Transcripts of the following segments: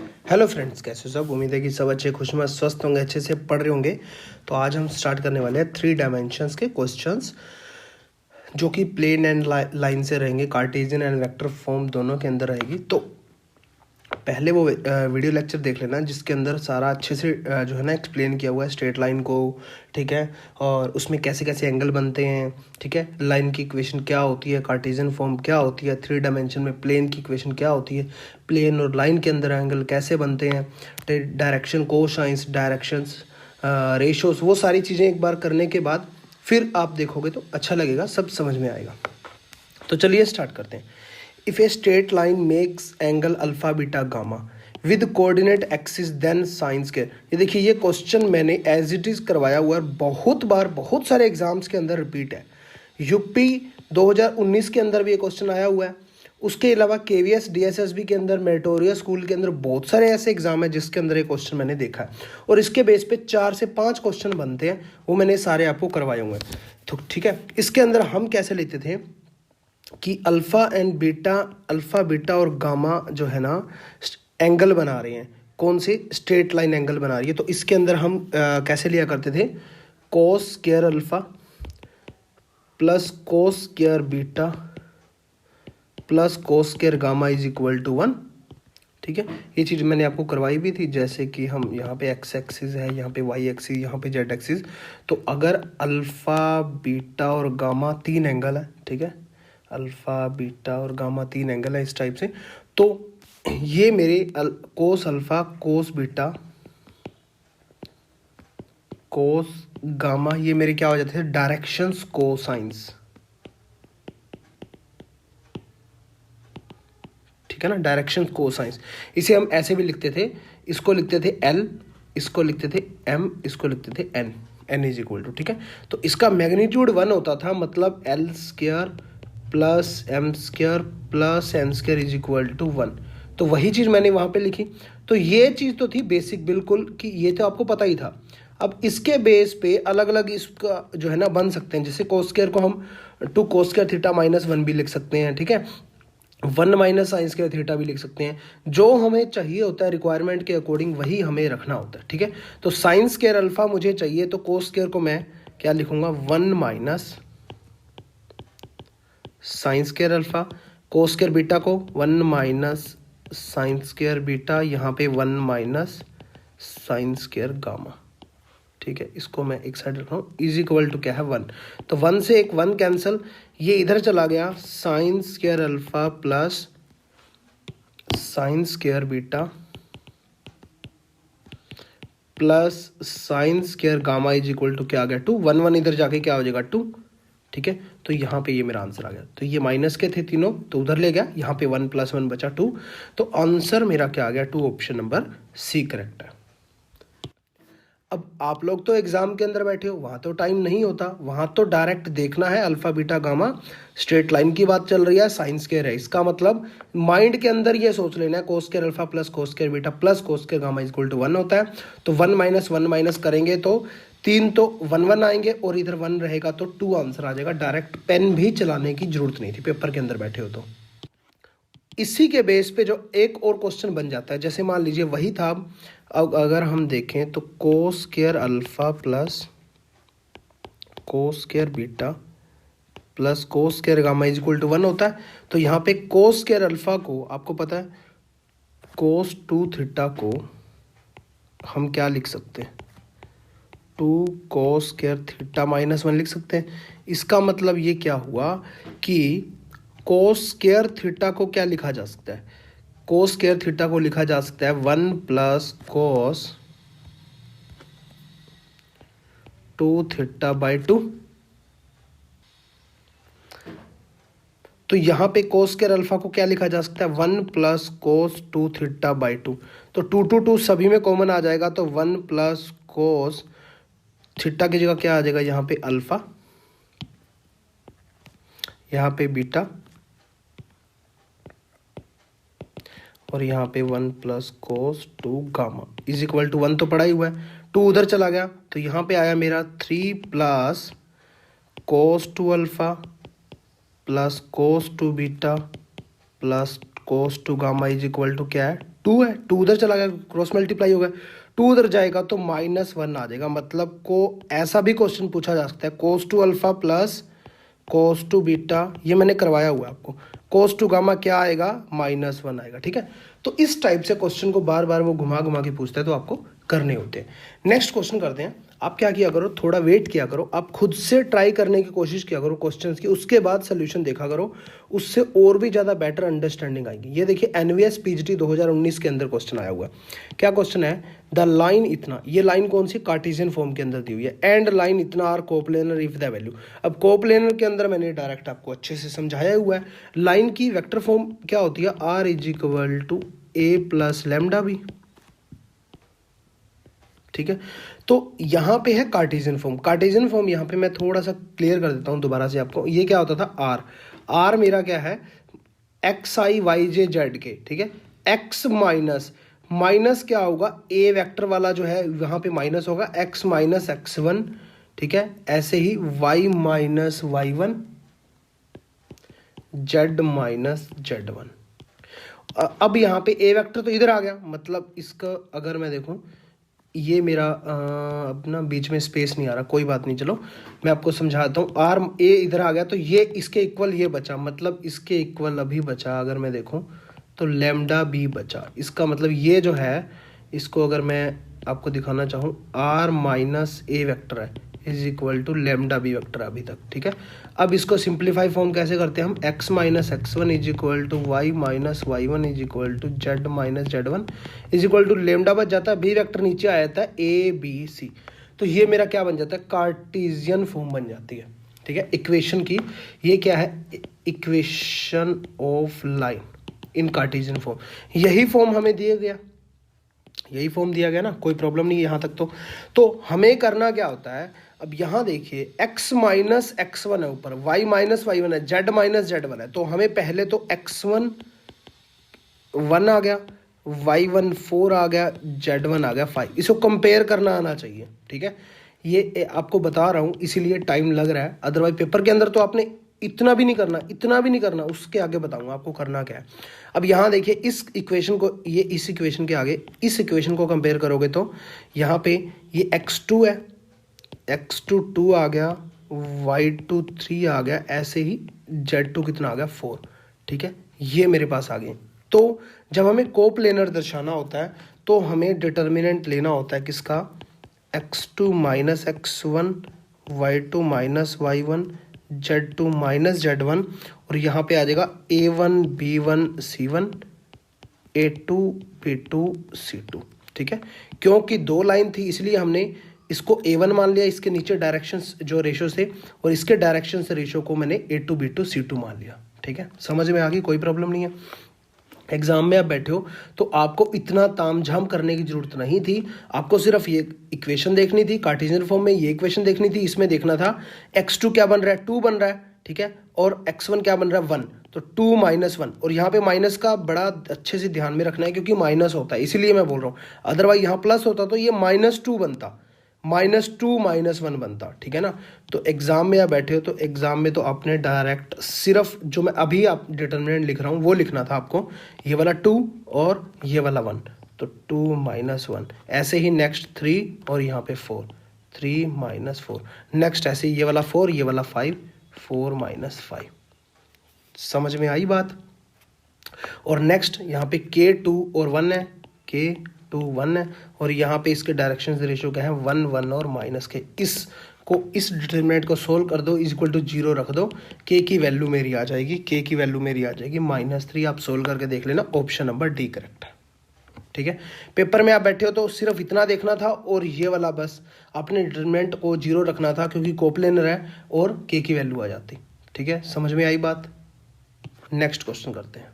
Hello friends, कैसे हो सब। उम्मीद है कि सब अच्छे खुशमत स्वस्थ होंगे, अच्छे से पढ़ रहे होंगे। तो आज हम स्टार्ट करने वाले हैं 3 डायमेंशंस के क्वेश्चंस, जो कि प्लेन एंड लाइन से रहेंगे, कार्टेशियन एंड वेक्टर फॉर्म दोनों के अंदर रहेगी। तो पहले वो वीडियो लेक्चर देख लेना जिसके अंदर सारा अच्छे से जो है ना एक्सप्लेन किया हुआ है स्ट्रेट लाइन को, ठीक है, और उसमें कैसे कैसे एंगल बनते हैं, ठीक है, लाइन की इक्वेशन क्या होती है, कार्टेशियन फॉर्म क्या होती है, 3 डायमेंशन में प्लेन की इक्वेशन क्या होती है, प्लेन और लाइन के अंदर एंगल कैसे बनते हैं, डायरेक्शन कोसाइंस, डायरेक्शंस, रेशोस, वो सारी चीज़ें एक बार करने के बाद फिर आप देखोगे तो अच्छा लगेगा, सब समझ में आएगा। तो चलिए स्टार्ट करते हैं। If a straight line makes angle alpha beta gamma with coordinate axis then sine square. ये देखिए, ये क्वेश्चन मैंने एज इट इज करवाया हुआ है बहुत बार, बहुत सारे एग्जाम्स के अंदर रिपीट है। यूपी 2019 के अंदर भी ये क्वेश्चन आया हुआ है। उसके अलावा केवीएस डीएसएसबी के अंदर, मेरिटोरियस स्कूल के अंदर बहुत सारे ऐसे एग्जाम है जिसके अंदर ये क्वेश्चन मैंने देखा है, और इसके बेस पे 4 से 5 क्वेश्चन बनते हैं, वो मैंने सारे आपको करवाए हुए हैं। तो ठीक है, इसके अंदर हम कैसे लेते थे कि alpha and beta, alpha beta और गामा जो है ना एंगल बना रहे हैं, कौन से, स्ट्रेट लाइन एंगल बना रही है। तो इसके अंदर हम कैसे लिया करते थे, cos square alpha plus cos square beta plus cos square gamma is equal to 1। ठीक है, ये चीज़ मैंने आपको करवाई भी थी, जैसे कि हम यहाँ पे एक्स एक्सिस है, यहाँ पे वाई एक्सिस, यहाँ पे जेड एक्सिस। तो अगर अल्फ़ा बीटा और गामा 3 एंगल है, ठीक है, अल्फ़ा बीटा और गामा 3 एंगल है इस टाइप से, तो ये मेरे कोस अल्फ़ा कोस बीटा कोस गामा, ये मेरे क्या हो जाते थे, डायरेक्शंस कोसाइंस, ठीक है ना, डायरेक्शन कोसाइंस। इसे हम ऐसे भी लिखते थे, इसको लिखते थे एल, इसको लिखते थे एम, इसको लिखते थे n, n is equal to, ठीक है। तो इसका मैग्नीट्यूड 1 होता था, मतलब l square plus m square plus n square is equal to 1। तो वही चीज़ मैंने वहाँ पे लिखी। तो ये चीज़ तो थी बेसिक बिल्कुल, कि ये तो आपको पता ही था। अब इसके बेस पे अलग अलग इसका जो है ना बन सकते हैं, जैसे कोस स्क्वायर को हम 2 कोस स्क्वायर थीटा माइनस 1 भी लिख सकते हैं, ठीक है, 1 माइनस साइन स्क्वायर थीटा भी लिख सकते हैं। जो हमें चाहिए होता है रिक्वायरमेंट के अकॉर्डिंग वही हमें रखना होता है, ठीक है। तो साइन स्क्वायर अल्फा मुझे चाहिए, तो कोस स्क्वायर को मैं क्या लिखूंगा, 1 माइनस साइन स्क्वायर अल्फा, कोस स्क्वायर बीटा को 1 माइनस साइन स्क्वायर बीटा, यहाँ पे 1 माइनस साइन स्क्वायर गामा, ठीक है। इसको मैं एक साइड रख रहा हूँ, इज इक्वल टू क्या है, 1। तो 1 से एक 1 कैंसिल, ये इधर चला गया, sine square alpha plus sine square beta plus sine square gamma is equal to क्या आ गया, 2। 1 1 इधर जाके क्या हो जाएगा, 2, ठीक है। तो यहाँ पे ये मेरा आंसर आ गया। तो ये माइनस के थे तीनों, तो उधर ले गया, यहाँ पे 1 + 1 बचा 2। तो आंसर मेरा क्या आ गया, 2, ऑप्शन नंबर सी करेक्ट है। अब आप लोग तो एग्जाम के अंदर बैठे हो, वहाँ तो टाइम नहीं होता, वहाँ तो डायरेक्ट देखना है, alpha beta gamma straight line की बात चल रही है, साइन स्क्वायर है, इसका मतलब माइंड के अंदर ये सोच लेना है, cos square alpha plus cos square beta plus cos square gamma equal to 1 होता है। तो 1 माइनस 1 माइनस करेंगे तो 3, तो 1 1 आएंगे, और इधर 1 रहेगा तो 2 आंसर आ जाएगा। डायरेक्ट पेन भी चलाने की जरूरत नहीं थी, पेपर के अंदर बैठे हो तो। इसी के बेस पे जो एक और क्वेश्चन बन जाता है, जैसे मान लीजिए वही था, अब अगर हम देखें तो cos square alpha plus cos square beta plus cos square gamma is equal to 1 होता है। तो यहाँ पे कोस स्क्वायर अल्फा को आपको पता है, कोस 2 थीटा को हम क्या लिख सकते हैं, 2 कोस स्क्वायर थीटा माइनस 1 लिख सकते हैं। इसका मतलब ये क्या हुआ कि कोस स्क्वायर थीटा को क्या लिखा जा सकता है, कोस स्क्वायर थीटा को लिखा जा सकता है 1 प्लस कोस 2 थीटा बाई 2। तो यहाँ पे कोस स्क्वायर अल्फा को क्या लिखा जा सकता है, 1 प्लस कोस 2 थीटा बाई 2। तो 2 2 2 सभी में कॉमन आ जाएगा, तो 1 प्लस कोस थीटा की जगह क्या आ जाएगा, यहाँ पे अल्फा, यहाँ पे बीटा, और यहाँ पे 1 plus cos 2 gamma is equal to 1 तो पड़ा ही हुआ है, 2 उधर चला गया, तो यहाँ पे आया मेरा 3 plus cos 2 alpha plus cos 2 beta plus cos two gamma is equal to क्या है, 2 है, 2 उधर चला गया, क्रॉस मल्टीप्लाई हो गया, 2 उधर जाएगा तो -1 आ जाएगा। मतलब को ऐसा भी क्वेश्चन पूछा जा सकता है, cos two alpha plus cos two beta, ये मैंने करवाया हुआ है आपको, कोस टू गामा क्या आएगा, -1 आएगा। ठीक है, तो इस टाइप से क्वेश्चन को बार बार वो घुमा घुमा के पूछता है, तो आपको करने होते हैं। नेक्स्ट क्वेश्चन करते हैं। आप क्या किया करो, थोड़ा वेट किया करो, आप खुद से ट्राई करने की कोशिश किया करो क्वेश्चंस की, उसके बाद सोल्यूशन देखा करो, उससे और भी ज़्यादा बेटर अंडरस्टैंडिंग आएगी। ये देखिए एनवीएस पीजीटी 2019 के अंदर क्वेश्चन आया हुआ है। क्या क्वेश्चन है, द लाइन इतना, ये लाइन कौन सी, कार्टेशियन फॉर्म के अंदर दी हुई है, एंड लाइन इतना are coplanar if the value. अब कोप्लेनर के अंदर मैंने डायरेक्ट आपको अच्छे से समझाया हुआ है। लाइन की वेक्टर फॉर्म क्या होती है, r is equal to a plus lambda b. ठीक है, तो यहाँ पे है कार्टेशियन फॉर्म। कार्टेशियन फॉर्म यहाँ पे मैं थोड़ा सा क्लियर कर देता हूँ दोबारा से आपको। ये क्या होता था, आर, आर मेरा क्या है, एक्स आई वाई जे जेड के। ठीक है, एक्स माइनस, माइनस क्या होगा, ए वेक्टर वाला जो है यहाँ पे माइनस होगा, एक्स माइनस x1। ठीक है, ऐसे ही y minus y1, z minus z1। अब यहाँ पे ए वेक्टर तो इधर आ गया, मतलब इसका अगर मैं देखूँ, ये मेरा अब ना बीच में स्पेस नहीं आ रहा, कोई बात नहीं, चलो मैं आपको समझाता हूँ। आर ए इधर आ गया तो ये इसके इक्वल ये बचा, मतलब इसके इक्वल अभी बचा, अगर मैं देखूँ तो लैम्डा बी बचा। इसका मतलब ये जो है, इसको अगर मैं आपको दिखाना चाहूँ, आर माइनस ए वेक्टर है is equal to lambda b vector अभी तक। ठीक है, अब इसको सिंप्लीफाई फॉर्म कैसे करते हैं हम, x minus x1 is equal to y minus y1 is equal to z minus z1 is equal to lambda बच जाता है, बी वेक्टर नीचे आ जाता है ए बी सी। तो ये मेरा क्या बन जाता है, कार्टेशियन फॉर्म बन जाती है। ठीक है, इक्वेशन की, ये क्या है, equation of line in Cartesian form. यही फॉर्म हमें दिया गया, यही फॉर्म दिया गया ना, कोई प्रॉब्लम नहीं है यहाँ तक। तो हमें करना क्या होता है, अब यहाँ देखिए x माइनस x1 है ऊपर, y माइनस y1 है, z माइनस z1 है। तो हमें पहले तो x1 1 आ गया, y1 4 आ गया, z1 आ गया 5। इसको कंपेयर करना आना चाहिए। ठीक है, ये आपको बता रहा हूँ इसीलिए टाइम लग रहा है, अदरवाइज पेपर के अंदर तो आपने इतना भी नहीं करना, इतना भी नहीं करना, उसके आगे बताऊंगा आपको करना क्या है। अब यहाँ देखिए इस इक्वेशन को, ये इस इक्वेशन के आगे इस इक्वेशन को कंपेयर करोगे तो यहाँ पे ये x2 है, x2 2 आ गया, y2 3 आ गया, ऐसे ही z2 कितना आ गया 4। ठीक है, ये मेरे पास आ गए। तो जब हमें कोप्लेनर दर्शाना होता है तो हमें डिटर्मिनेंट लेना होता है किसका, x2 minus x1, y2 minus y1, z2 minus z1, और यहाँ पे आ जाएगा a1 b1 c1, a2 b2 c2। ठीक है, क्योंकि 2 लाइन थी इसलिए हमने इसको a1 मान लिया, इसके नीचे डायरेक्शंस जो रेशो थे, और इसके डायरेक्शंस रेशो को मैंने a2 b2 c2 मान लिया। ठीक है, समझ में आ गई, कोई प्रॉब्लम नहीं है। एग्जाम में आप बैठे हो तो आपको इतना तामझाम करने की जरूरत नहीं थी, आपको सिर्फ ये इक्वेशन देखनी थी, कार्टेशियन फॉर्म में ये इक्वेशन देखनी थी, इसमें देखना था x2 क्या बन रहा है, 2 बन रहा है। ठीक है, और x1 क्या बन रहा है, 1, तो 2 माइनस 1, और यहाँ पे माइनस का बड़ा अच्छे से ध्यान में रखना है क्योंकि माइनस होता है, इसीलिए मैं बोल रहा हूँ। अदरवाइज यहाँ प्लस होता तो ये -2 बनता, -2 -1 बनता। ठीक है ना, तो एग्जाम में आप बैठे हो तो एग्जाम में तो आपने डायरेक्ट सिर्फ जो मैं अभी आप डिटर्मिनेंट लिख रहा हूँ वो लिखना था आपको, ये वाला 2 और ये वाला 1, तो 2 -1, ऐसे ही नेक्स्ट 3 और यहाँ पे 4, 3 -4, नेक्स्ट ऐसे ही ये वाला 4, ये वाला 5, 4 -5। समझ में आई बात। और नेक्स्ट यहाँ पे K2 और 1 है, K2 1 है, और यहाँ पे इसके डायरेक्शन रेशियो क्या है, 1 1 और माइनस के। इसको इस डिटरमिनेंट को सोल्व कर दो, इज इक्वल टू 0 रख दो, K की वैल्यू मेरी आ जाएगी, K की वैल्यू मेरी आ जाएगी -3। आप सोल्व करके देख लेना, ऑप्शन नंबर डी करेक्ट है। ठीक है, पेपर में आप बैठे हो तो सिर्फ इतना देखना था, और ये वाला बस आपने डिटरमिनेंट को 0 रखना था क्योंकि कोप्लेनर है और K की वैल्यू आ जाती। ठीक है, समझ में आई बात। नेक्स्ट क्वेश्चन करते हैं।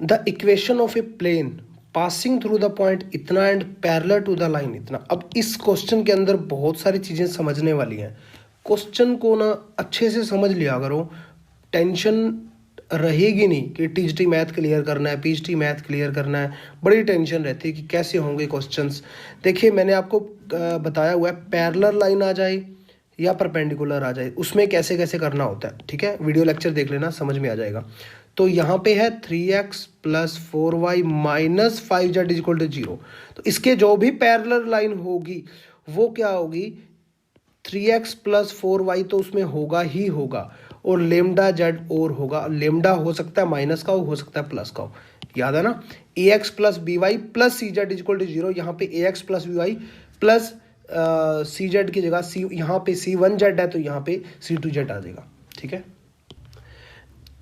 The equation of a plane passing through the point इतना and parallel to the line इतना। अब इस क्वेश्चन के अंदर बहुत सारी चीज़ें समझने वाली हैं। क्वेश्चन को ना अच्छे से समझ लिया करो, टेंशन रहेगी नहीं कि टीजीटी मैथ क्लियर करना है, पीजीटी मैथ क्लियर करना है। बड़ी टेंशन रहती है कि कैसे होंगे क्वेश्चंस। देखिए मैंने आपको बताया हुआ है, पैरेलल लाइन आ जाए या परपेंडिकुलर आ जाए, उसमें कैसे कैसे करना होता है। ठीक है, वीडियो लेक्चर देख लेना, समझ में आ जाएगा। तो यहाँ पे है 3x plus 4y minus 5z equal to 0। तो इसके जो भी पैरेलल लाइन होगी वो क्या होगी, 3x प्लस 4y तो उसमें होगा ही होगा, और लेमडा जेड और होगा। लेमडा हो सकता है माइनस का हो सकता है प्लस का हो, याद है ना। ax plus b y plus c z equal to 0। यहाँ पे ax plus b y plus c z की जगह सी, यहाँ पे c1z है तो यहाँ पे c2z आ जाएगा। ठीक है,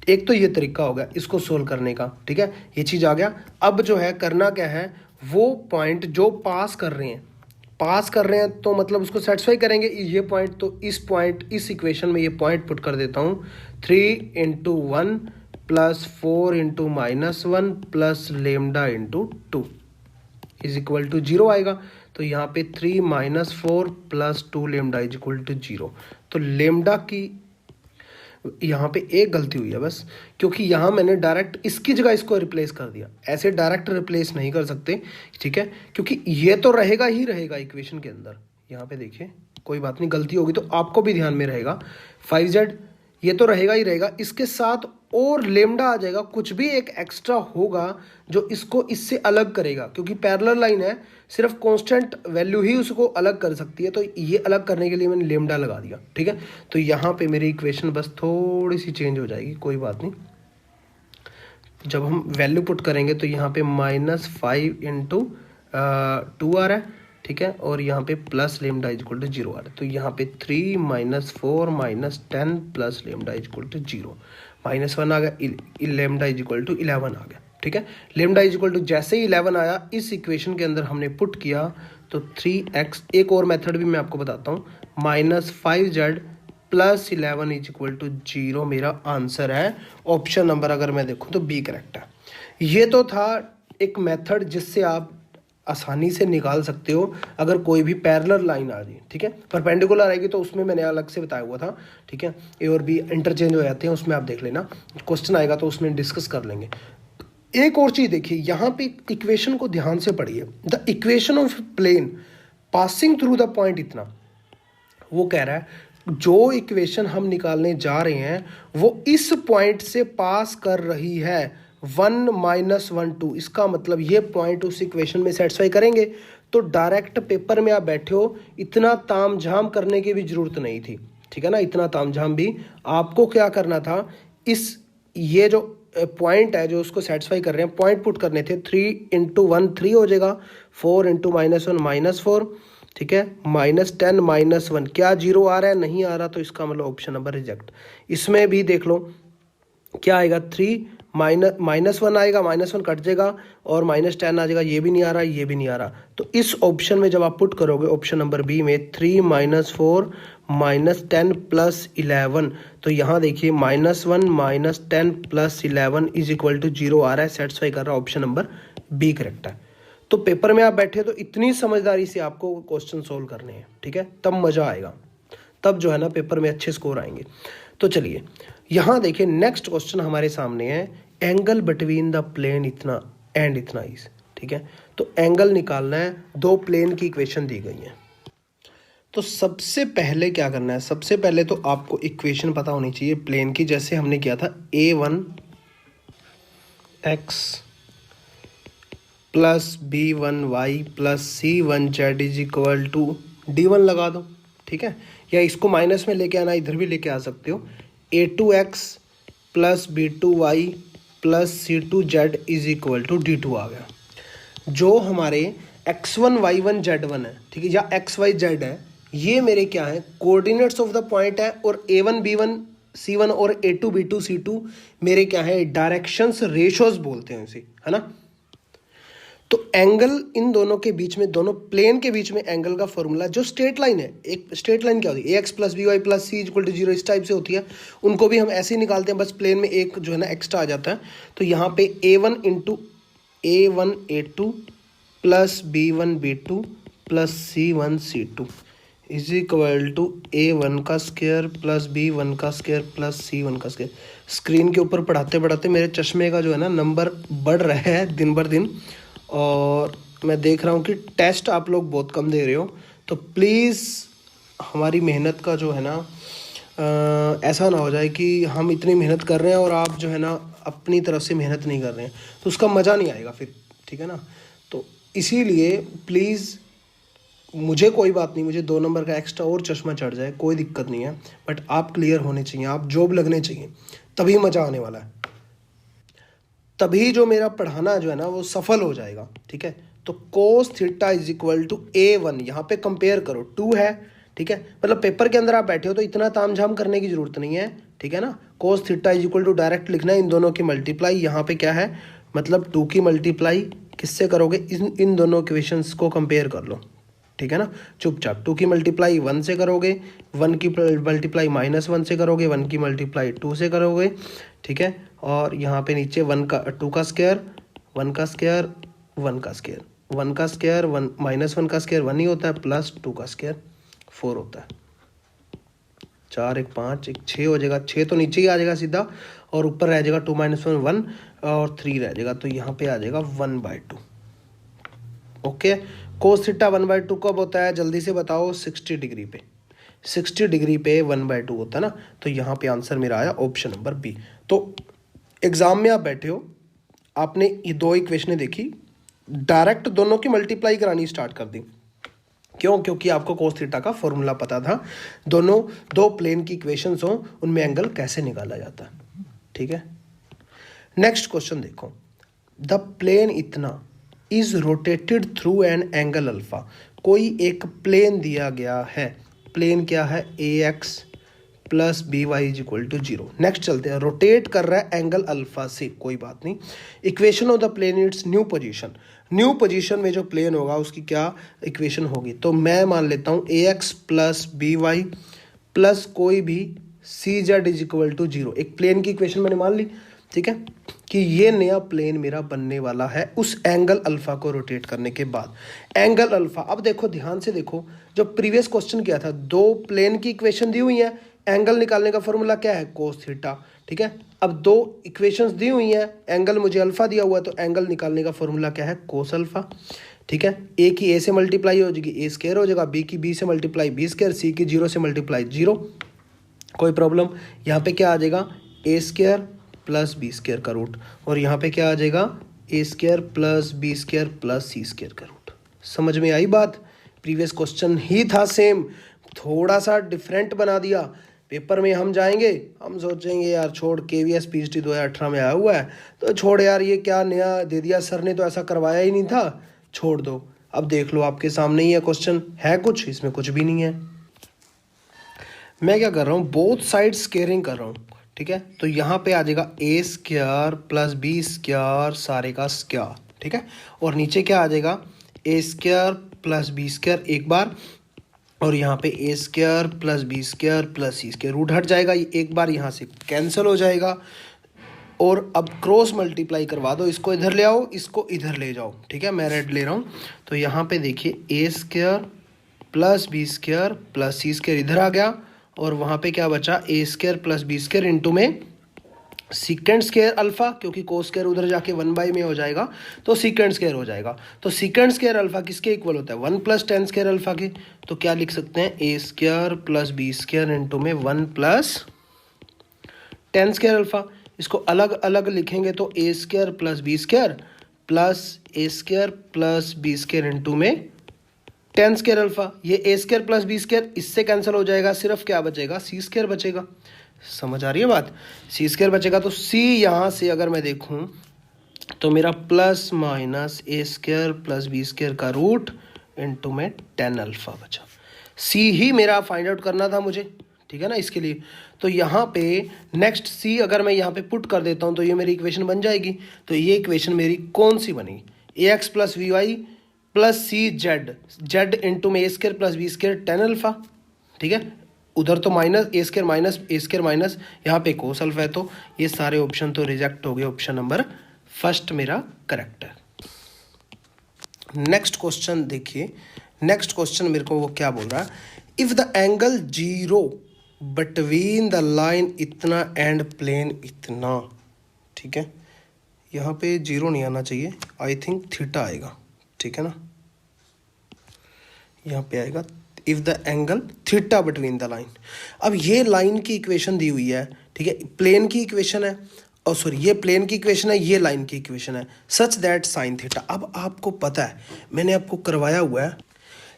एक तो ये तरीका हो गया इसको सोल्व करने का। ठीक है, ये चीज़ आ गया। अब जो है करना क्या है, वो पॉइंट जो पास कर रहे हैं तो मतलब उसको सेटिस्फाई करेंगे ये पॉइंट। तो इस इक्वेशन में ये पॉइंट पुट कर देता हूँ, 3 into 1 plus 4 into minus 1 plus lambda into 2 is equal to 0 आएगा। तो यहाँ पे 3 minus 4 plus 2 lambda is equal to 0। तो लेमडा की यहाँ पे एक गलती हुई है बस, क्योंकि यहाँ मैंने डायरेक्ट इसकी जगह इसको रिप्लेस कर दिया। ऐसे डायरेक्ट रिप्लेस नहीं कर सकते, ठीक है, क्योंकि ये तो रहेगा ही रहेगा इक्वेशन के अंदर। यहाँ पे देखिए कोई बात नहीं, गलती होगी तो आपको भी ध्यान में रहेगा। 5z ये तो रहेगा ही रहेगा, इसके साथ और लेमडा आ जाएगा, कुछ भी एक एक्स्ट्रा होगा जो इसको इससे अलग करेगा, क्योंकि पैरेलल लाइन है, सिर्फ कांस्टेंट वैल्यू ही उसको अलग कर सकती है। तो ये अलग करने के लिए मैंने लेमडा लगा दिया। ठीक है, तो यहाँ पे मेरी इक्वेशन बस थोड़ी सी चेंज हो जाएगी, कोई बात नहीं। जब हम वैल्यू पुट करेंगे तो यहाँ पे -5 इंटू 2 आ रहा है। ठीक है, और यहाँ पे plus lambda is equal to 0 आ रहा है। तो यहाँ पे 3 minus 4 minus 10 plus lambda is equal to 0, -1 आ गया, लेमडा इज इक्वल टू 11 आ गया। ठीक है, लेमडा इज इक्वल टू जैसे ही 11 आया इस इक्वेशन के अंदर हमने पुट किया तो 3x, एक और मेथड भी मैं आपको बताता हूँ, -5z plus 11 is equal to 0 मेरा आंसर है। ऑप्शन नंबर अगर मैं देखूँ तो बी करेक्ट है। ये तो था एक मेथड जिससे आप आसानी से निकाल सकते हो अगर कोई भी पैरेलल लाइन आ जाए। ठीक है, परपेंडिकुलर आएगी तो उसमें मैंने अलग से बताया हुआ था। ठीक है, ए और बी इंटरचेंज हो जाते हैं, उसमें आप देख लेना, क्वेश्चन आएगा तो उसमें डिस्कस कर लेंगे। एक और चीज़ देखिए, यहाँ पे इक्वेशन को ध्यान से पढ़िए। The equation of plane passing through the point, इतना वो कह रहा है जो इक्वेशन हम निकालने जा रहे हैं वो इस पॉइंट से पास कर रही है 1 माइनस 1 2। इसका मतलब ये पॉइंट उस इक्वेशन में सेटिस्फाई करेंगे। तो डायरेक्ट पेपर में आप बैठे हो, इतना तामझाम करने की भी जरूरत नहीं थी। ठीक है ना, इतना तामझाम भी आपको क्या करना था, इस ये जो पॉइंट है जो उसको सेटिस्फाई कर रहे हैं, पॉइंट पुट करने थे। 3 इंटू 1 3 हो जाएगा, 4 इंटू -1 -4। ठीक है, -10 -1 क्या 0 आ रहा है, नहीं आ रहा, तो इसका मतलब ऑप्शन नंबर रिजेक्ट। इसमें भी देख लो क्या आएगा, 3 -1 आएगा, -1 कट जाएगा, और -10 आ जाएगा, ये भी नहीं आ रहा, ये भी नहीं आ रहा। तो इस ऑप्शन में जब आप पुट करोगे ऑप्शन नंबर बी में 3 -4 -10 प्लस 11, तो यहाँ देखिए -1 -10 प्लस 11 इज इक्वल टू 0 आ रहा है, सेटिस्फाई कर रहा है। ऑप्शन नंबर बी करेक्ट है। तो पेपर में आप बैठे तो इतनी समझदारी से आपको क्वेश्चन सोल्व करने हैं। ठीक है, तब मज़ा आएगा, तब जो है ना पेपर में अच्छे स्कोर आएंगे। तो चलिए यहाँ देखिए नेक्स्ट क्वेश्चन हमारे सामने है, एंगल बिटवीन द प्लेन इतना एंड इतना इज। ठीक है, तो एंगल निकालना है, दो प्लेन की इक्वेशन दी गई है। तो सबसे पहले क्या करना है, सबसे पहले तो आपको इक्वेशन पता होनी चाहिए प्लेन की, जैसे हमने किया था a1 x plus b1 y plus c1 z is equal to d1 लगा दो। ठीक है, या इसको माइनस में लेके आना, इधर भी लेके आ सकते हो। a2x plus b2y plus c2z is equal to d2 आ गया। जो हमारे x1 y1 z1 है, ठीक है, या xy z है, ये मेरे क्या है, कोऑर्डिनेट्स ऑफ द पॉइंट है, और a1 b1 c1 और a2 b2 c2 मेरे क्या है, डायरेक्शंस रेशोज बोलते हैं इसे, है ना। तो एंगल इन दोनों के बीच में, दोनों प्लेन के बीच में एंगल का फॉर्मूला, जो स्ट्रेट लाइन है, एक स्ट्रेट लाइन क्या होती है, ax plus by plus c equal to 0, इस टाइप से होती है। उनको भी हम ऐसे ही निकालते हैं, बस प्लेन में एक जो है ना एक्स्ट्रा आ जाता है। तो यहाँ पे a1 into a1 a2 plus b1 b2 plus c1 c2 is equal to a1 का स्क्वायर प्लस b1 का स्क्वायर प्लस c1 का स्क्वायर। स्क्रीन के ऊपर पढ़ाते पढ़ाते मेरे चश्मे का जो है ना नंबर बढ़ रहा है दिन भर दिन, और मैं देख रहा हूँ कि टेस्ट आप लोग बहुत कम दे रहे हो। तो प्लीज़ हमारी मेहनत का जो है ना ऐसा ना हो जाए कि हम इतनी मेहनत कर रहे हैं और आप जो है ना अपनी तरफ से मेहनत नहीं कर रहे हैं तो उसका मज़ा नहीं आएगा फिर, ठीक है ना। तो इसीलिए प्लीज़, मुझे कोई बात नहीं, मुझे 2 नंबर का एक्स्ट्रा और चश्मा चढ़ जाए कोई दिक्कत नहीं है, बट आप क्लियर होने चाहिए, आप जॉब लगने चाहिए, तभी मज़ा आने वाला है, तभी जो मेरा पढ़ाना जो है ना वो सफल हो जाएगा, ठीक है। तो cos theta is equal to A1, यहाँ पे कंपेयर करो, 2 है, ठीक है। मतलब पेपर के अंदर आप बैठे हो तो इतना तामझाम करने की जरूरत नहीं है, ठीक है ना। cos theta is equal to direct लिखना है इन दोनों की मल्टीप्लाई, यहाँ पे क्या है मतलब 2 की मल्टीप्लाई किससे करोगे, इन दोनों इक्वेशंस को कंपेयर कर लो, ठीक है ना। चुपचाप 2 की मल्टीप्लाई 1 से करोगे, 1 की मल्टीप्लाई -1 से करोगे, 1 की मल्टीप्लाई 2 से करोगे, ठीक है। और यहाँ पे नीचे 2 का स्क्वायर, 1 का स्क्वायर, 1 का स्क्वायर, 1 का स्क्वायर, 1 -1 का स्क्वायर 1 ही होता है, प्लस 2 का स्क्वायर 4 होता है। 4 1 5 1 6 हो जाएगा, 6 तो नीचे ही आ जाएगा सीधा, और ऊपर रह जाएगा 2 - 1 1 और 3 रह जाएगा, तो यहाँ पे आ जाएगा 1/2। ओके, कोस थीटा 1/2 कब होता है जल्दी से बताओ, 60 डिग्री पे, 60 डिग्री पे 1/2 होता है ना। तो यहाँ पे आंसर मेरा आया ऑप्शन नंबर बी। तो एग्जाम में आप बैठे हो, आपने ये 2 इक्वेशनें देखी, डायरेक्ट दोनों की मल्टीप्लाई करानी स्टार्ट कर दी, क्यों, क्योंकि आपको कोस थीटा का फॉर्मूला पता था, दोनों 2 प्लेन की इक्वेशंस हो उनमें एंगल कैसे निकाला जाता है, ठीक है। नेक्स्ट क्वेश्चन देखो, द प्लेन इतना is rotated through an angle alpha, कोई एक प्लेन दिया गया है, प्लेन क्या है AX plus BY is equal to 0। Next चलते हैं, रोटेट कर रहा है एंगल अल्फा से, कोई बात नहीं। Equation of the plane its new position, new position में जो प्लेन होगा उसकी क्या इक्वेशन होगी, तो मैं मान लेता हूँ AX प्लस BY प्लस कोई भी CZ इज इक्वल टू 0, एक प्लेन की इक्वेशन मैंने मान ली, ठीक है, कि ये नया प्लेन मेरा बनने वाला है उस एंगल अल्फा को रोटेट करने के बाद। एंगल अल्फा, अब देखो ध्यान से देखो, जो प्रीवियस क्वेश्चन किया था 2 प्लेन की इक्वेशन दी हुई है, एंगल निकालने का फॉर्मूला क्या है, कोस थीटा, ठीक है। अब 2 इक्वेशंस दी हुई हैं, एंगल मुझे अल्फा दिया हुआ है, तो एंगल निकालने का फॉर्मूला क्या है, कोस अल्फा, ठीक है। ए की A से मल्टीप्लाई हो जाएगी A स्क्वायर हो जाएगा, बी की B से मल्टीप्लाई B स्क्वायर, सी की 0 से मल्टीप्लाई 0, कोई प्रॉब्लम। यहाँ पे क्या आ जाएगा, A square plus B square का रूट, और यहाँ पे क्या आ जाएगा, A square plus B square plus C square का रूट। समझ में आई बात, प्रीवियस क्वेश्चन ही था सेम, थोड़ा सा डिफरेंट बना दिया। पेपर में हम जाएंगे, हम सोचेंगे यार छोड़, KVS PhD 2018 में आया हुआ है तो छोड़ यार, ये क्या नया दे दिया सर ने, तो ऐसा करवाया ही नहीं था, छोड़ दो। अब देख लो आपके सामने ही है क्वेश्चन, है कुछ इसमें, कुछ भी नहीं है। मैं क्या कर रहा हूँ, बोथ साइड स्केयरिंग कर रहा हूँ, ठीक है। तो यहाँ पे आ जाएगा A square plus B square सारे का स्क्वायर, ठीक है। और नीचे क्या आ जाएगा, A square plus B square एक बार, और यहाँ पे A square plus B square plus C square, root हट जाएगा, ये एक बार यहाँ से कैंसिल हो जाएगा। और अब क्रॉस मल्टीप्लाई करवा दो, इसको इधर ले आओ, इसको इधर ले जाओ, ठीक है, मैं रेड ले रहा हूँ। तो यहाँ पे देखिए A square plus B square plus C square इधर आ गया, और वहाँ पे क्या बचा, A square plus B square into में सीकेंड स्क्वायर अल्फा, क्योंकि कोस स्क्वायर उधर जाके 1 में हो जाएगा तो सीकेंड स्क्वायर हो जाएगा। तो सीकेंड स्क्वायर अल्फा किसके इक्वल होता है, 1 प्लस टेन स्क्वायर अल्फा के। तो क्या लिख सकते हैं, A square plus B square into में 1 प्लस टेन स्क्वायर अल्फा। इसको अलग अलग लिखेंगे तो A square plus B square plus A square plus B square into में टेन स्क्वायर अल्फा। ये A square plus B square इससे कैंसिल हो जाएगा, सिर्फ क्या बचेगा, C स्क्वायर बचेगा। समझ आ रही है बात, C स्क्वायर बचेगा। तो C यहाँ से अगर मैं देखूँ तो मेरा plus minus A square plus B square का रूट इंटू में 10 अल्फा बचा। C ही मेरा फाइंड आउट करना था मुझे, ठीक है ना, इसके लिए। तो यहाँ पे नेक्स्ट C अगर मैं यहाँ पे पुट कर देता हूँ तो ये मेरी इक्वेशन बन जाएगी। तो ये इक्वेशन मेरी कौन सी बनी, AX plus VY plus CZ into में A square plus B square 10 alpha, ठीक है। उधर तो माइनस A स्क्वायर माइनस यहाँ पे कोस अल्फा है, तो ये सारे ऑप्शन तो रिजेक्ट हो गए, ऑप्शन नंबर फर्स्ट मेरा करेक्ट है। नेक्स्ट क्वेश्चन देखिए, नेक्स्ट क्वेश्चन मेरे को वो क्या बोल रहा है, if the angle 0 between the line इतना एंड प्लेन इतना, ठीक है। यहाँ पे 0 नहीं आना चाहिए, आई थिंक थीटा आएगा, ठीक है ना। यहाँ पे आएगा if the angle theta between the line. अब ये लाइन की इक्वेशन दी हुई है, ठीक है, प्लेन की इक्वेशन है, और सॉरी ये प्लेन की इक्वेशन है, ये लाइन की इक्वेशन है, सच दैट साइन थीटा। अब आपको पता है, मैंने आपको करवाया हुआ है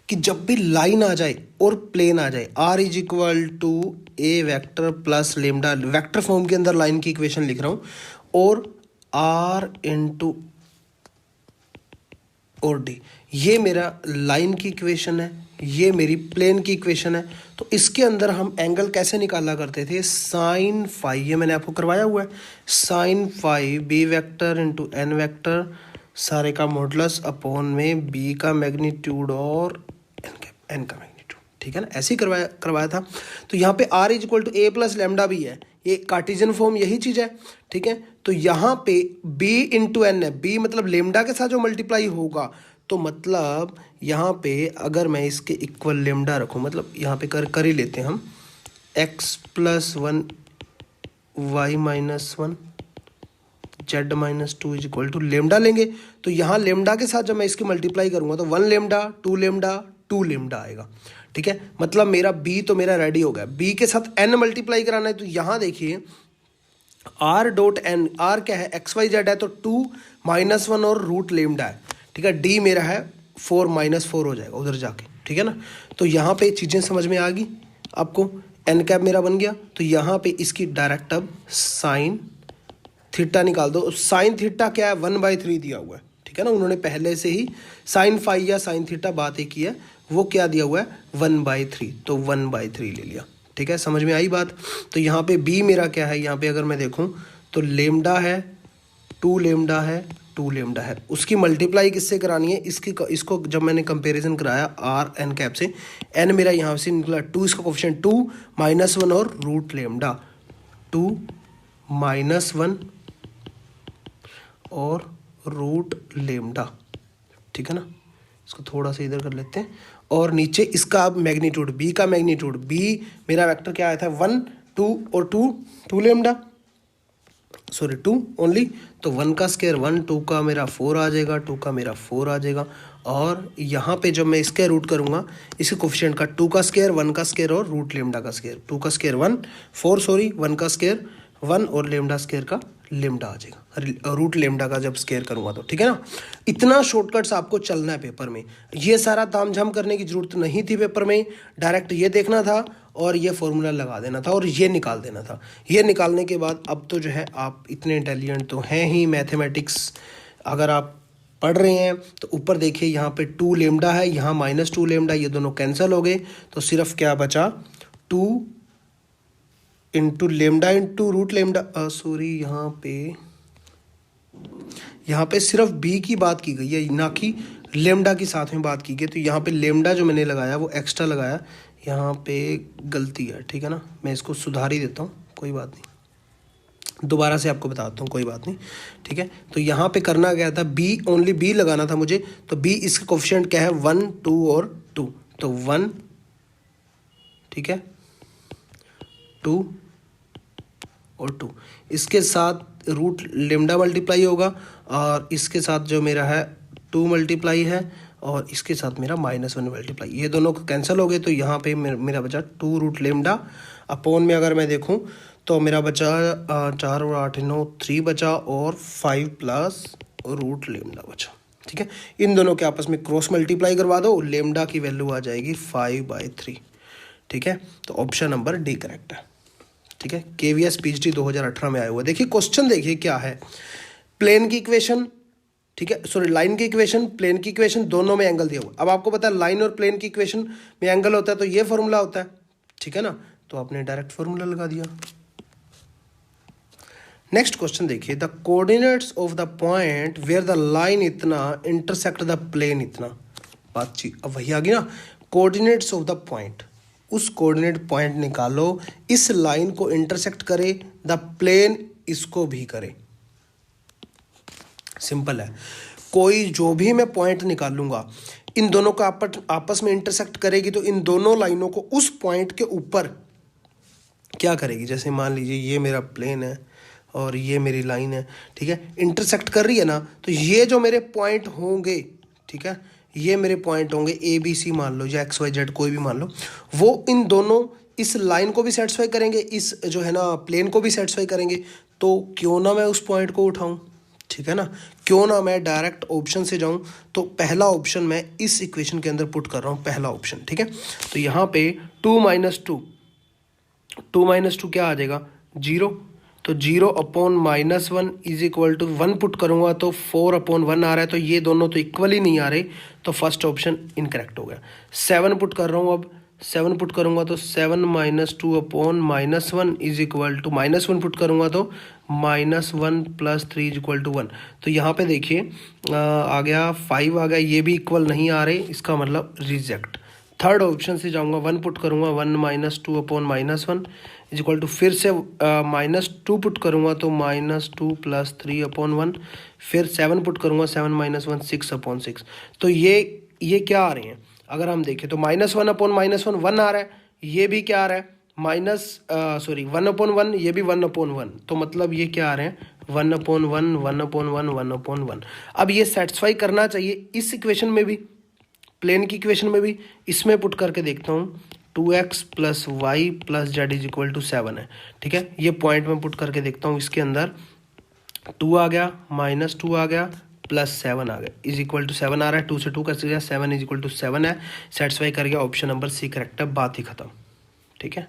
कि जब भी लाइन आ जाए और प्लेन आ जाए, r is equal to a vector plus lambda, vector form के अंदर लाइन की इक्वेशन लिख रहा हूँ, और आर इंटू और डी, ये मेरा लाइन की इक्वेशन है, ये मेरी प्लेन की इक्वेशन है। तो इसके अंदर हम एंगल कैसे निकाला करते थे, साइन फाई, ये मैंने आपको करवाया हुआ है, sine phi b vector into n vector सारे का मॉडुलस अपॉन में बी का मैग्नीट्यूड और एन का मैग्नीट्यूड, ठीक है ना, ऐसे ही करवाया था। तो यहाँ पे r is equal to a plus lambda भी है, ये कार्टेशियन फॉर्म यही चीज़ है, ठीक है। तो यहाँ पे बी इंटू एन है, बी मतलब लेमडा के साथ जो मल्टीप्लाई होगा, तो मतलब यहाँ पे अगर मैं इसके इक्वल लेमडा रखूँ, मतलब यहाँ पे कर ही लेते हैं हम, x plus 1 y minus 1 z minus 2 is equal to lambda लेंगे। तो यहाँ लेमडा के साथ जब मैं इसकी मल्टीप्लाई करूँगा तो 1 लेमडा 2 लेमडा 2 लेमडा आएगा, ठीक है। मतलब मेरा b तो मेरा रेडी हो गया, b के साथ n मल्टीप्लाई कराना है। तो यहाँ देखिए r डॉट n, r क्या है, एक्स वाई जेड है, तो 2 माइनस 1 और रूट लेमडा है, ठीक है। d मेरा है 4 माइनस 4 हो जाएगा उधर जाके, ठीक है ना। तो यहाँ पे चीज़ें समझ में आ गई आपको, n कैप मेरा बन गया। तो यहाँ पे इसकी डायरेक्ट अब साइन थीटा निकाल दो। साइन थीटा क्या है, 1/3 दिया हुआ है, ठीक है ना। उन्होंने पहले से ही साइन फाई या साइन थीटा बात एक की है, वो क्या दिया हुआ है 1/3, तो 1/3 ले लिया, ठीक है। समझ में आई बात। तो यहाँ पे b मेरा क्या है, यहाँ पे अगर मैं देखूँ तो लेमडा है, 2 लेमडा है, 2 लेमडा है, उसकी मल्टीप्लाई किससे करानी है, इसको जब मैंने कंपैरिजन कराया आर एन कैप से, एन मेरा यहाँ से निकला 2, इसका कोफिशिएंट 2 माइनस 1 और रूट लेमडा, 2 माइनस 1 और रूट लेमडा, ठीक है ना। इसको थोड़ा सा इधर कर लेते हैं, और नीचे इसका अब मैग्नीट्यूड, बी का मैग्नीट्यूड, बी मेरा वेक्टर क्या आया था 1 2 और 2 लेमडा, सॉरी 2 ओनली, तो 1 का स्क्वायर 1, 2 का मेरा 4 आ जाएगा, 2 का मेरा 4 आ जाएगा। और यहाँ पे जब मैं इसके रूट करूँगा इसके कोफिशिएंट का, 2 का स्क्वायर 1 का स्क्वायर और रूट लेमडा का स्क्वायर, 2 का स्क्वायर 1 4 सॉरी 1 का स्क्वायर 1 और लेमडा स्क्वायर का लेमडा आ जाएगा, रूट लेमडा का जब स्क्वायर करूँगा तो, ठीक है ना। इतना शॉर्टकट्स आपको चलना है पेपर में, ये सारा तामझाम करने की जरूरत नहीं थी पेपर में, डायरेक्ट ये देखना था और ये फॉर्मूला लगा देना था और ये निकाल देना था। ये निकालने के बाद अब तो जो है आप इतने इंटेलिजेंट तो हैं ही, मैथमेटिक्स अगर आप पढ़ रहे हैं तो ऊपर देखिए यहाँ पे 2 लेमडा है, यहाँ माइनस 2 लेमडा, ये दोनों कैंसिल हो गए, तो सिर्फ क्या बचा 2 into lambda into root lambda, sorry यहाँ पे सिर्फ बी की बात की गई है, ना कि लेमडा की साथ में बात की गई। तो यहाँ पे लेमडा जो मैंने लगाया वो एक्स्ट्रा लगाया, यहाँ पे गलती है, ठीक है ना। मैं इसको सुधार ही देता हूँ, कोई बात नहीं, दोबारा से आपको बताता हूँ, कोई बात नहीं, ठीक है। तो यहाँ पे करना क्या था, बी ओनली बी लगाना था मुझे, तो बी इसका कोफिशिएंट क्या है 1 2 और 2, तो 1, ठीक है, 2 और 2, इसके साथ रूट लेमडा मल्टीप्लाई होगा और इसके साथ जो मेरा है 2 मल्टीप्लाई है और इसके साथ मेरा -1 मल्टीप्लाई, ये दोनों कैंसिल हो गए। तो यहाँ पे मेरा बचा 2 रूट लेमडा अपॉन में अगर मैं देखूँ तो मेरा बचा 4 और 8 9 3 बचा और 5 प्लस रूट लेमडा बचा, ठीक है। इन दोनों के आपस में क्रॉस मल्टीप्लाई करवा दो, लेमडा की वैल्यू आ जाएगी 5/3, ठीक है। तो ऑप्शन नंबर डी करेक्ट है, ठीक है। KVS PhD 2018 में आया हुआ। देखिए क्वेश्चन देखिए क्या है, प्लेन की इक्वेशन, ठीक है, सॉरी लाइन की इक्वेशन, प्लेन की इक्वेशन, दोनों में एंगल दिया हुआ। अब आपको पता है लाइन और प्लेन की इक्वेशन में एंगल होता है तो ये फॉर्मूला होता है, ठीक है ना। तो आपने डायरेक्ट फॉर्मूला लगा दिया। नेक्स्ट क्वेश्चन देखिए, the coordinates of the point where the line इतना इंटरसेक्ट द प्लेन इतना, बातचीत अब वही आ गई ना, कोऑर्डिनेट्स ऑफ द पॉइंट, उस कोऑर्डिनेट पॉइंट निकालो इस लाइन को इंटरसेक्ट करे, द प्लेन इसको भी करे। सिंपल है, कोई जो भी मैं पॉइंट निकालूंगा इन दोनों का आपस में इंटरसेक्ट करेगी, तो इन दोनों लाइनों को उस पॉइंट के ऊपर क्या करेगी। जैसे मान लीजिए ये मेरा प्लेन है और ये मेरी लाइन है, ठीक है, इंटरसेक्ट कर रही है ना, तो ये जो मेरे पॉइंट होंगे, ठीक है, ये मेरे पॉइंट होंगे ABC मान लो या XYZ कोई भी मान लो, वो इन दोनों इस लाइन को भी सेटिस्फाई करेंगे, इस जो है ना प्लेन को भी सेटिस्फाई करेंगे। तो क्यों ना मैं उस पॉइंट को उठाऊं, ठीक है ना, क्यों ना मैं डायरेक्ट ऑप्शन से जाऊं। तो पहला ऑप्शन मैं इस इक्वेशन के अंदर पुट कर रहा हूं, पहला ऑप्शन, ठीक है। तो यहाँ पे 2 - 2 क्या आ जाएगा, 0। तो 0/-1 इज इक्वल टू 1 पुट करूंगा तो 4/1 आ रहा है, तो ये दोनों तो इक्वल ही नहीं आ रहे, तो फर्स्ट ऑप्शन इनकरेक्ट हो गया। 7 पुट कर रहा हूँ, अब 7 पुट करूंगा तो 7 - 2/-1 इज इक्वल टू -1 पुट करूंगा तो -1 + 3 इज इक्वल टू 1। तो यहाँ पे देखिए आ गया 5 आ गया, ये भी इक्वल नहीं आ रहे, इसका मतलब रिजेक्ट। थर्ड ऑप्शन से जाऊंगा, 1 पुट करूंगा, 1 - 2/-1 इज इक्वल टू फिर से -2 पुट करूंगा तो -2 + 3/1, फिर 7 पुट करूंगा, 7 - 1 6/6। तो ये क्या आ रहे हैं, अगर हम देखें तो -1/-1 1 आ रहा है, ये भी क्या आ रहा है 1/1, ये भी 1/1, तो मतलब ये क्या आ रहे हैं 1/1 1/1 1/1। अब ये सेटिस्फाई करना चाहिए इस इक्वेशन में भी, प्लेन की इक्वेशन में भी। इसमें पुट करके देखता हूँ, 2x + y + z is equal to 7 है, ठीक है। ये पॉइंट में पुट करके देखता हूँ, इसके अंदर 2 आ गया, -2 आ गया, +7 आ गया, इज इक्वल टू 7 आ रहा है। 2 से 2 कैसे गया, 7 इज इक्वल टू 7 है, सेटिस्फाई कर गया, ऑप्शन नंबर सी करेक्ट है, बात ही खत्म, ठीक है।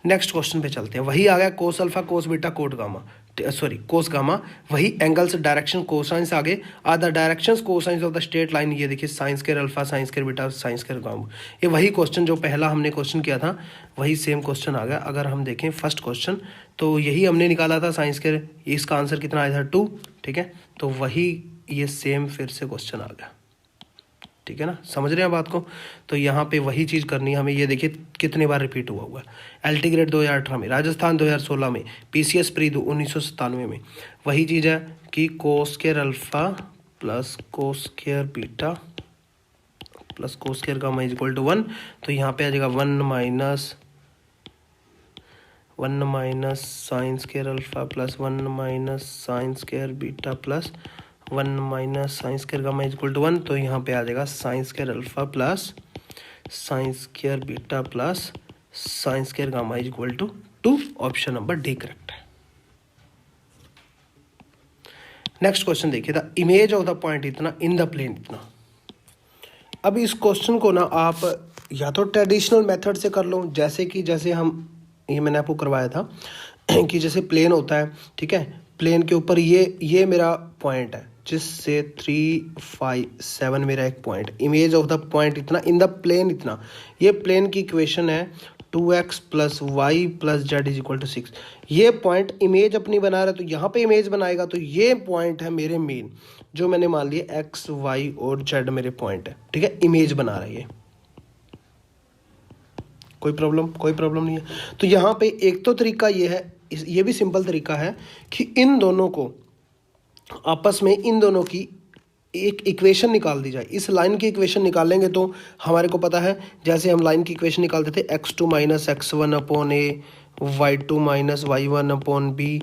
नेक्स्ट क्वेश्चन पे चलते हैं। वही आ गया cos alpha cos beta cos gamma, वही एंगल्स डायरेक्शन कोसाइंस आगे are the directions cosines of the straight line. ये देखिए sine square alpha, sine square beta, sine square gamma, ये वही क्वेश्चन जो पहला हमने क्वेश्चन किया था, वही सेम क्वेश्चन आ गया। अगर हम देखें फर्स्ट क्वेश्चन तो यही हमने निकाला था साइंस केयर, इसका आंसर कितना आया था 2, ठीक है। तो वही ये सेम फिर से क्वेश्चन आ गया, ठीक है ना, समझ रहे हैं बात को। तो यहाँ पे वही चीज़ करनी है हमें। ये देखिए कितने बार रिपीट हुआ है, LT ग्रेड 2018 में, राजस्थान 2016 में, PCS प्री 1997 में। वही चीज़ है कि cos square alpha plus cos square beta plus cos square gamma is equal to 1। तो यहाँ पे आ जाएगा 1 minus sine square alpha plus 1 minus sine square beta plus 1 minus sine square gamma is equal to 1। तो यहाँ पे आ जाएगा sine square alpha plus sine square beta plus sine square gamma is equal to 2। Option number D correct है। Next question देखिए, the image of the point इतना in the plane इतना। अब इस क्वेश्चन को ना आप या तो ट्रेडिशनल मेथड से कर लो, जैसे हम ये मैंने आपको करवाया था कि जैसे प्लेन होता है, ठीक है, प्लेन के ऊपर ये मेरा पॉइंट है जिससे 3 5 7 मेरा एक point, image of the point इतना इन द प्लेन इतना। ये प्लेन की इक्वेशन है 2x + y + z is equal to 6। ये पॉइंट इमेज अपनी बना रहा है, तो यहाँ पे इमेज बनाएगा। तो ये पॉइंट है मेरे मेन, जो मैंने मान लिया x y और z मेरे पॉइंट है, ठीक है, इमेज बना रहा है ये। कोई प्रॉब्लम नहीं है। तो यहाँ पे एक तो तरीका ये है, ये भी सिंपल तरीका है कि इन दोनों को आपस में, इन दोनों की एक इक्वेशन निकाल दी जाए। इस लाइन की इक्वेशन निकालेंगे तो हमारे को पता है, जैसे हम लाइन की इक्वेशन निकालते थे x2 - x1/a, y2 - y1/b,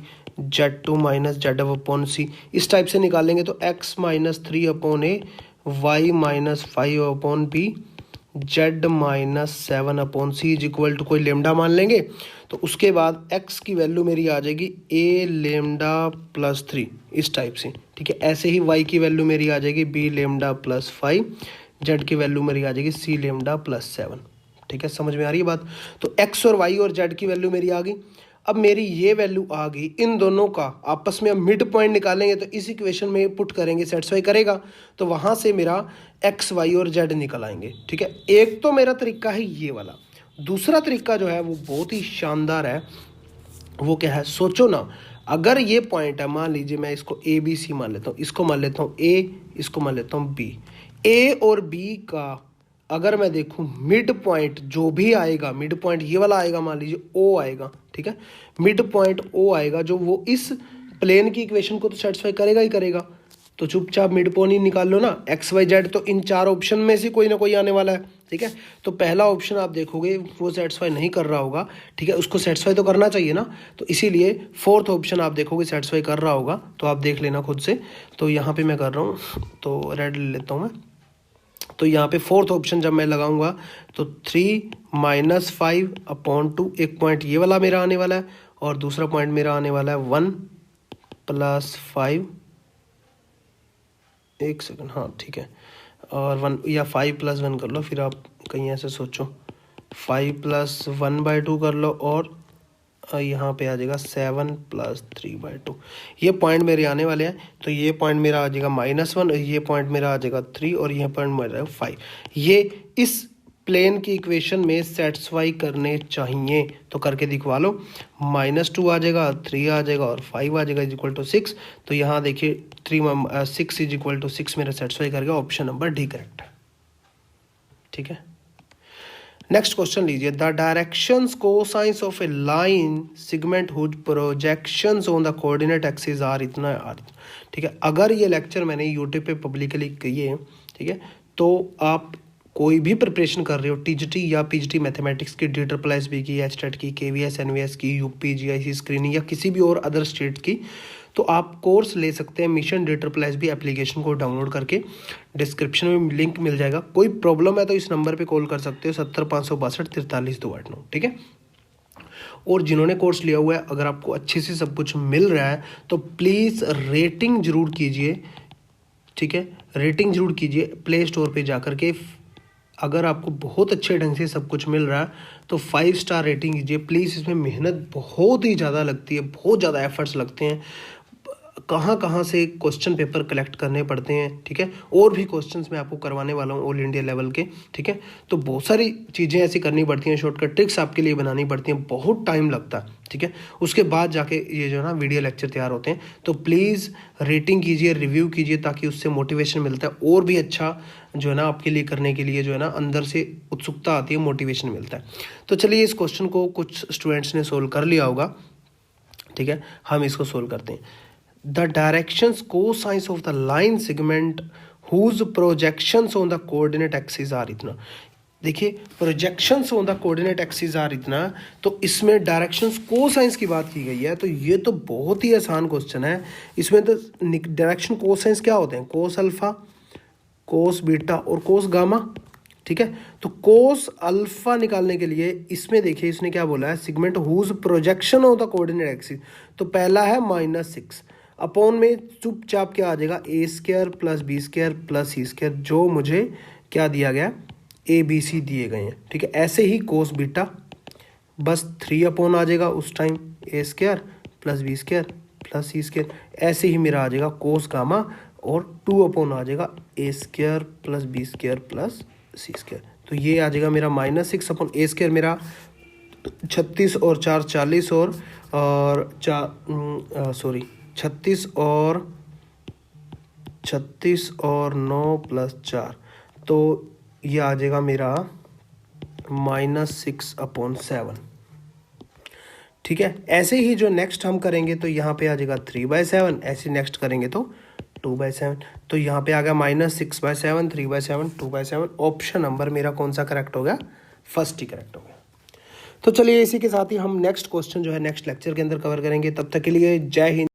z2 - z/c, इस टाइप से निकालेंगे। तो x - 3/a, y - 5/b, z - 7/c is equal to कोई लेमडा मान लेंगे। तो उसके बाद x की वैल्यू मेरी आ जाएगी a लेमडा + 3, इस टाइप से, ठीक है। ऐसे ही y की वैल्यू मेरी आ जाएगी b लेमडा + 5, z की वैल्यू मेरी आ जाएगी c लेमडा + 7, ठीक है। समझ में आ रही है बात। तो x और y और z की वैल्यू मेरी आ गई। अब मेरी ये वैल्यू आ गई, इन दोनों का आपस में मिड पॉइंट निकालेंगे तो इस इक्वेशन में पुट करेंगे, सेटिस्फाई करेगा। तो वहाँ से मेरा x y और z निकल आएंगे, ठीक है। एक तो मेरा तरीका है ये वाला। दूसरा तरीका जो है वो बहुत ही शानदार है। वो क्या है, सोचो ना, अगर ये पॉइंट है, मान लीजिए मैं इसको ABC मान लेता हूँ, इसको मान लेता हूँ A, इसको मान लेता हूँ B। A और B का अगर मैं देखूं मिड पॉइंट जो भी आएगा, मिड पॉइंट ये वाला आएगा, मान लीजिए O आएगा, ठीक है, मिड पॉइंट O आएगा, जो वो इस प्लेन की इक्वेशन को तो सेटिस्फाई करेगा ही करेगा। तो चुपचाप मिड पॉइंट ही निकाल लो ना, x y z। तो इन 4 ऑप्शन में से कोई ना कोई आने वाला है, ठीक है। तो पहला ऑप्शन आप देखोगे वो सेटिस्फाई नहीं कर रहा होगा, ठीक है, उसको सेटिस्फाई तो करना चाहिए ना। तो इसीलिए फोर्थ ऑप्शन आप देखोगे सेटिस्फाई कर रहा होगा, तो आप देख लेना खुद से। तो यहाँ पे मैं कर रहा हूँ, तो रेड ले लेता हूँ मैं। तो यहाँ पे फोर्थ ऑप्शन जब मैं लगाऊंगा तो 3 - 5/2, एक पॉइंट ये वाला मेरा आने वाला है, और दूसरा पॉइंट मेरा आने वाला है 1 + 5, एक सेकंड, हाँ ठीक है, और 1 या 5 + 1 कर लो, फिर आप कहीं ऐसे सोचो, 5 + 1/2 कर लो, और यहाँ पे आ जाएगा 7 + 3/2। ये पॉइंट मेरे आने वाले हैं, तो ये पॉइंट मेरा आ जाएगा -1, ये पॉइंट मेरा आ जाएगा 3, और ये पॉइंट मेरा 5। ये इस प्लेन की इक्वेशन में सेटिस्फाई करने चाहिए, तो करके दिखवा लो। -2 आ जाएगा, 3 आ जाएगा, और 5 आ जाएगा = 6। तो यहाँ देखिए 6 = 6 मेरा सेटिस्फाई करेगा। ऑप्शन नंबर डी करेक्ट है। ठीक है, नेक्स्ट क्वेश्चन लीजिए। The directions cosines of a line segment whose projections on the coordinate axis are इतना आर। ठीक है, अगर ये लेक्चर मैंने यूट्यूब पे पब्लिकली किए हैं, ठीक है, तो आप कोई भी प्रिपरेशन कर रहे हो, टीजीटी या पीजीटी मैथमेटिक्स की, DSSB की, एचटेट की, केवीएस एनवीएस की, यूपी जीआईसी स्क्रीनिंग या किसी भी और अदर स्टेट की, तो आप कोर्स ले सकते हैं मिशन DSSB एप्लीकेशन को डाउनलोड करके। डिस्क्रिप्शन में लिंक मिल जाएगा। कोई प्रॉब्लम है तो इस नंबर पे कॉल कर सकते हो, 70 562 43 2 8 9। ठीक है, और जिन्होंने कोर्स लिया हुआ है, अगर आपको अच्छे से सब कुछ मिल रहा है तो प्लीज़ रेटिंग ज़रूर कीजिए। ठीक है, रेटिंग ज़रूर कीजिए प्ले स्टोर पे जा कर के। अगर आपको बहुत अच्छे ढंग से सब कुछ मिल रहा है तो 5 स्टार रेटिंग कीजिए प्लीज़। इसमें मेहनत बहुत ही ज़्यादा लगती है, बहुत ज़्यादा एफर्ट्स लगते हैं, कहाँ से क्वेश्चन पेपर कलेक्ट करने पड़ते हैं। ठीक है, और भी क्वेश्चंस मैं आपको करवाने वाला हूँ ऑल इंडिया लेवल के। ठीक है, तो बहुत सारी चीज़ें ऐसी करनी पड़ती हैं, शॉर्टकट ट्रिक्स आपके लिए बनानी पड़ती हैं, बहुत टाइम लगता है। ठीक है, उसके बाद जाके ये जो है ना वीडियो लेक्चर तैयार होते हैं। तो प्लीज़ रेटिंग कीजिए, रिव्यू कीजिए, ताकि उससे मोटिवेशन मिलता है, और भी अच्छा जो है ना आपके लिए करने के लिए जो है ना अंदर से उत्सुकता आती है, मोटिवेशन मिलता है। तो चलिए इस क्वेश्चन को कुछ स्टूडेंट्स ने सोल्व कर लिया होगा। ठीक है, हम इसको सोल्व करते हैं। The directions cosines of the line segment whose projections on the coordinate axis are इतना। देखिए projections on the coordinate axis are इतना, तो इसमें डायरेक्शंस कोसाइंस की बात की गई है। तो ये तो बहुत ही आसान क्वेश्चन है। इसमें तो डायरेक्शन कोसाइंस क्या होते हैं? कोस अल्फा, कोस बीटा और कोस गामा। ठीक है, तो कोस अल्फा निकालने के लिए इसमें देखिए इसने क्या बोला है, segment whose projection of the coordinate axis. तो पहला है -6 अपॉन में चुपचाप क्या आ जाएगा, a² + b² + c², जो मुझे क्या दिया गया, ABC दिए गए हैं। ठीक है, ऐसे ही कोस बीटा बस 3 अपॉन आ जाएगा उस टाइम, a² + b² + c²। ऐसे ही मेरा आ जाएगा कोस गामा, और 2 अपॉन आ जाएगा a² + b² + c²। तो ये आ जाएगा मेरा -6 अपॉन a² मेरा 36 और 4 40 और 36 और 9 + 4, तो ये आ जाएगा मेरा -6/7। ठीक है, ऐसे ही जो नेक्स्ट हम करेंगे तो यहाँ पे आ जाएगा 3/7, ऐसे नेक्स्ट करेंगे तो 2/7। तो यहाँ पे आ गया -6/7, 3/7, 2/7। ऑप्शन नंबर मेरा कौन सा करेक्ट हो गया? फर्स्ट ही करेक्ट हो गया। तो चलिए इसी के साथ ही हम नेक्स्ट क्वेश्चन जो है नेक्स्ट लेक्चर के अंदर कवर करेंगे। तब तक के लिए जय हिंद।